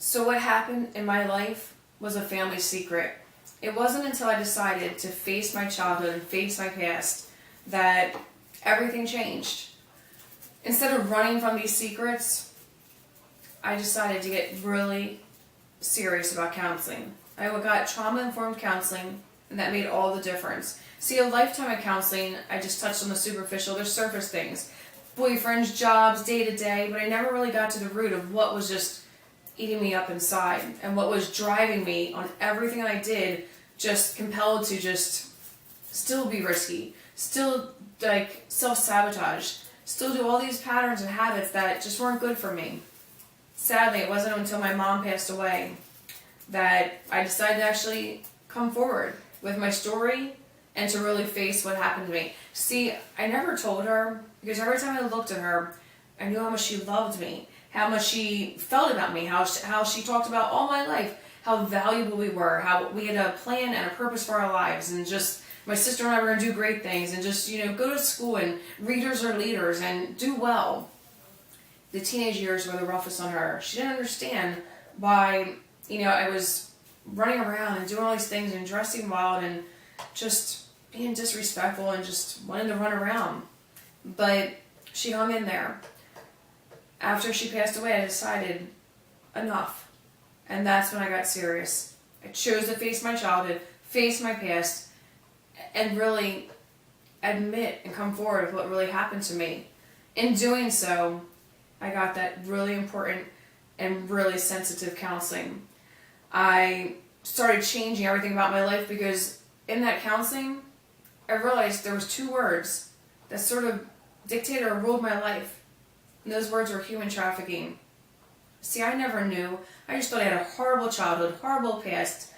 So what happened in my life was a family secret. It wasn't until I decided to face my childhood and face my past that everything changed. Instead of running from these secrets, I decided to get really serious about counseling. I got trauma-informed counseling, and that made all the difference. See, a lifetime of counseling, I just touched on the superficial, there's surface things. Boyfriends, jobs, day-to-day, but I never really got to the root of what was just eating me up inside and what was driving me on everything I did, just compelled to just still be risky, still like self-sabotage, still do all these patterns and habits that just weren't good for me. Sadly, it wasn't until my mom passed away that I decided to actually come forward with my story and to really face what happened to me. See, I never told her because every time I looked at her, I knew how much she loved me, how much she felt about me, how she talked about all my life, how valuable we were, how we had a plan and a purpose for our lives, and just my sister and I were going to do great things and just, go to school and readers are leaders and do well. The teenage years were the roughest on her. She didn't understand why, I was running around and doing all these things and dressing wild and just being disrespectful and just wanting to run around. But she hung in there. After she passed away, I decided enough. And that's when I got serious. I chose to face my childhood, face my past, and really admit and come forward with what really happened to me. In doing so, I got that really important and really sensitive counseling. I started changing everything about my life because in that counseling, I realized there was 2 words that sort of dictated or ruled my life. And those words were human trafficking. See, I never knew. I just thought I had a horrible childhood, horrible past.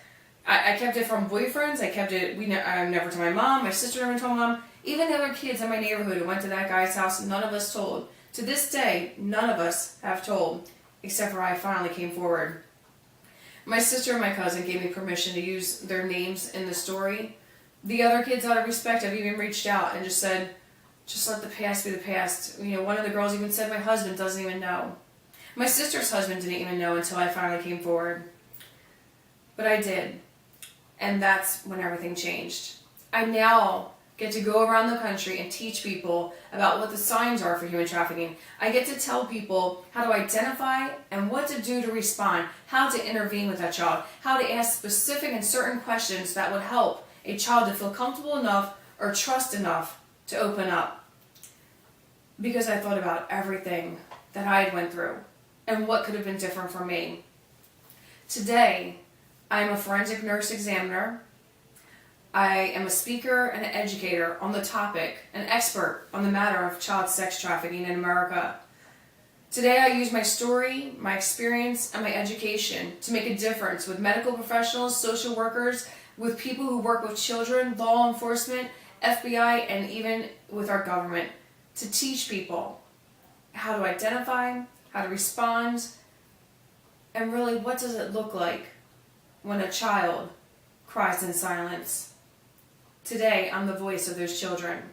I kept it from boyfriends. I kept it, I never told my mom. My sister never told my mom. Even the other kids in my neighborhood who went to that guy's house, none of us told. To this day, none of us have told, except for I finally came forward. My sister and my cousin gave me permission to use their names in the story. The other kids, out of respect, have even reached out and just said, just let the past be the past. One of the girls even said my husband doesn't even know. My sister's husband didn't even know until I finally came forward. But I did. And that's when everything changed. I now get to go around the country and teach people about what the signs are for human trafficking. I get to tell people how to identify and what to do to respond, how to intervene with that child, how to ask specific and certain questions that would help a child to feel comfortable enough or trust enough to open up. Because I thought about everything that I had went through and what could have been different for me. Today, I am a forensic nurse examiner. I am a speaker and an educator on the topic, an expert on the matter of child sex trafficking in America. Today I use my story, my experience, and my education to make a difference with medical professionals, social workers, with people who work with children, law enforcement, FBI, and even with our government, to teach people how to identify, how to respond, and really what does it look like when a child cries in silence. Today, I'm the voice of those children.